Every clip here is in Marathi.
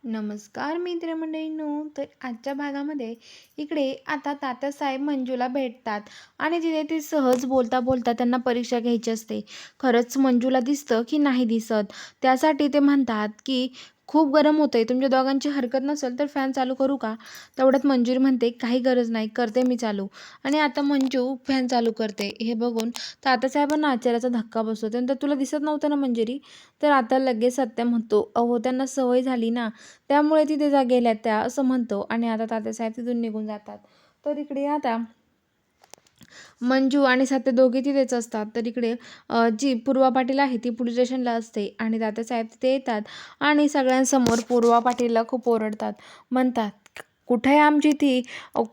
नमस्कार मित्रमंडळींनो. तर आजच्या भागामध्ये इकडे आता तात्यासाहेब मंजूला भेटतात आणि तिथे ती सहज बोलता बोलता त्यांना परीक्षा घ्यायची असते. खरंच मंजूला दिसतं की नाही दिसत. त्यासाठी ते म्हणतात की खूप गरम होतंय, तुमच्या दोघांची हरकत नसेल तर फॅन चालू करू का? तेवढ्यात मंजूरी म्हणते काही गरज नाही, करते मी चालू. आणि आता मंजू फॅन चालू करते. हे बघून तात्यासाहेबांना आश्चर्याचा धक्का बसतो. त्यानंतर तुला दिसत नव्हतं ना मंजिरी? तर आता लगेच सत्य म्हणतो, अहो त्यांना सवय झाली ना, त्यामुळे तिथे गेल्या त्या, असं म्हणतो. आणि आता तात्यासाहेब तिथून निघून जातात. तर इकडे आता मंजू आणि सत्य दोघे तिथेच असतात. तर इकडे जी पूर्वा पाटील आहे ती पोलीस स्टेशनला असते आणि तात्यासाहेब तिथे येतात आणि सगळ्यांसमोर पूर्वा पाटीलला खूप ओरडतात. म्हणतात, कुठे आहे आमची ती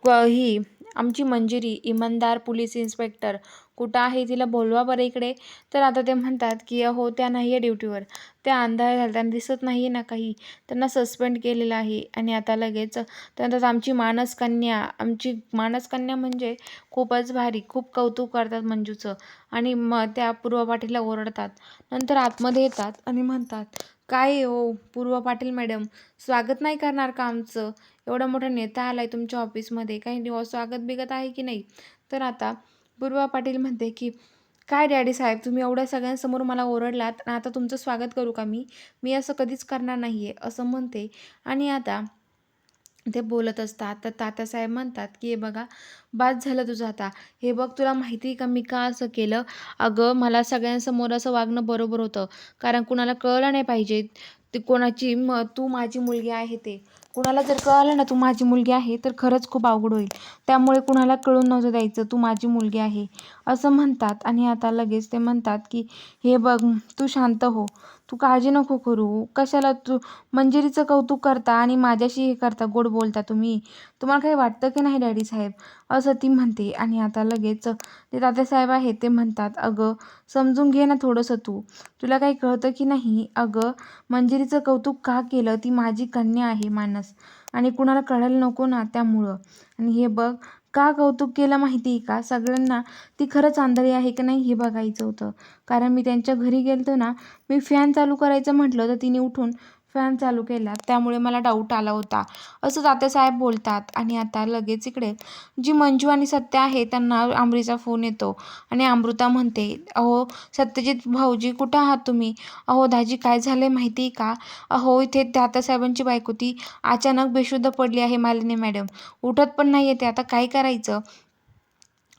ही आमची मंजिरी, इमानदार पोलीस इन्स्पेक्टर कुठं आहे? तिला बोलवा बरं इकडे. तर आता ते म्हणतात की अहो त्या नाही आहे ड्युटीवर, त्या अंधार झाल्या, त्यांना दिसत नाही आहे ना काही, त्यांना सस्पेंड केलेलं आहे. आणि आता लगेच त्यानंतर आमची मानसकन्या म्हणजे खूपच भारी, खूप कौतुक करतात मंजूचं. आणि मग त्या पूर्वा पाटीलला ओरडतात. नंतर आतमध्ये येतात आणि म्हणतात, काय हो पूर्वा पाटील मॅडम, स्वागत नाही करणार का आमचं? एवढा मोठा नेता आलाय तुमच्या ऑफिसमध्ये, काही स्वागत बिगत आहे की नाही? तर आता पूर्वा पाटील म्हणते की काय डॅडी साहेब, तुम्ही एवढ्या सगळ्यांसमोर मला ओरडलात आणि आता तुमचं स्वागत करू का मी? मी असं कधीच करणार नाही आहे, असं म्हणते. आणि आता ते बोलत असतात. तर तात्यासाहेब म्हणतात की हे बघा, बाद झालं तुझं आता. हे बघ, तुला माहिती आहे का मी का असं केलं? अगं मला सगळ्यांसमोर असं वागणं बरोबर होतं, कारण कुणाला कळलं नाही पाहिजे ते कोणाची तू माझी मुलगी आहे ते. कुणाला जर कळलं ना तू माझी मुलगी आहे तर खरंच खूप अवघड होईल. त्यामुळे कुणाला कळून नव्हतं द्यायचं तू माझी मुलगी आहे, असं म्हणतात. आणि आता लगेच ते म्हणतात की हे बघ, तू शांत हो, तू काळजी नको करू. कशाला तू मंजिरीचं कौतुक करता आणि माझ्याशी हे करता, गोड बोलता तुम्ही? तुम्हाला काही वाटतं की नाही डॅडी साहेब? असं ती म्हणते. आणि आता लगेच ते तात्यासाहेब आहेत ते म्हणतात, अगं समजून घे ना थोडंसं तू, तुला काही कळतं की नाही? अगं मंजिरीचं कौतुक का केलं? ती माझी कन्या आहे मानस, आणि कुणाला कळायला नको ना त्यामुळं. आणि हे बघ, का कौतुक केलं माहिती आहे का? सगळ्यांना ती खरंच आंधळी आहे की नाही हे बघायचं होतं. कारण मी त्यांच्या घरी गेलतो ना, मी फॅन चालू करायचं म्हटलं तर तिने उठून फॅन चालू केला, त्यामुळे मला डाऊट आला होता, असं तात्यासाहेब बोलतात. आणि आता लगेच इकडे जी मंजू आणि सत्य आहे त्यांना अमरीचा फोन येतो. आणि अमृता म्हणते, अहो सत्यजित भाऊजी कुठं आहात तुम्ही? अहो दाजी काय झालं माहिती आहे का? अहो इथे तात्यासाहेबांची बायको ती अचानक बेशुद्ध पडली आहे मालिनी मॅडम, उठत पण नाही येते, आता काय करायचं?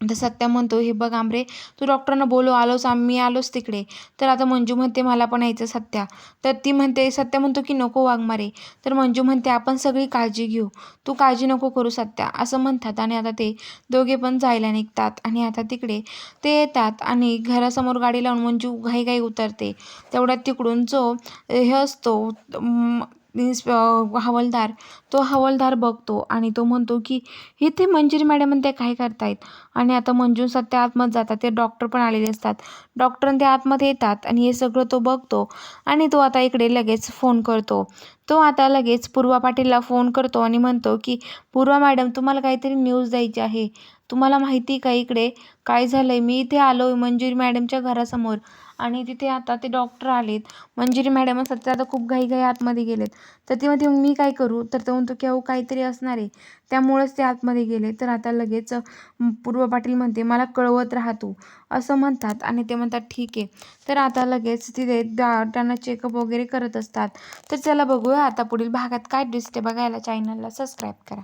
तर सत्या म्हणतो, हे बघ आमरे, तू डॉक्टरांना बोलव, मी आलोच तिकडे. तर आता मंजू म्हणते मला पण यायचं सत्या. तर ती म्हणते, सत्या म्हणतो की नको वाघमारे. तर मंजू म्हणते आपण सगळी काळजी घेऊ, तू काळजी नको करू सत्या, असं म्हणतात. आणि आता ते दोघे पण जायला निघतात. आणि आता तिकडे ते येतात आणि घरासमोर गाडी लावून मंजू घाईघाई उतरते. तेवढ्यात तिकडून जो हे असतो हवालदार, तो हवालदार बघतो आणि तो म्हणतो की इथे मंजिरी मॅडम आणि ते काय करतायत? आणि आता मंजू सत्य आतमध्ये जातात. ते डॉक्टर पण आलेले असतात. डॉक्टर ते आतमध्ये येतात आणि हे सगळं तो बघतो. आणि तो आता इकडे लगेच फोन करतो. तो आता लगेच पूर्वा पाटीलला फोन करतो आणि म्हणतो की पूर्वा मॅडम, तुम्हाला काहीतरी न्यूज द्यायची आहे. तुम्हाला माहिती का इकडे काय झालंय? मी इथे आलोय मंजिरी मॅडमच्या घरासमोर आणि तिथे आता ते डॉक्टर आलेत. मंजिरी मॅडम सत्य आता खूप घाईघाई आतमध्ये गेलेत. तर ती म्हणते मग मी काय करू? तर तो म्हणतो की अहो काहीतरी असणार आहे, त्यामुळेच ते आतमध्ये गेले. तर आता लगेच पूर्व पाटील म्हणते मला कळवत राहा तू, असं म्हणतात. आणि ते म्हणतात ठीक आहे. तर आता लगेच तिथे त्यांना चेकअप वगैरे करत असतात. तर चला बघूया आता पुढील भागात काय दिसते. बघायला चॅनलला सबस्क्राईब करा.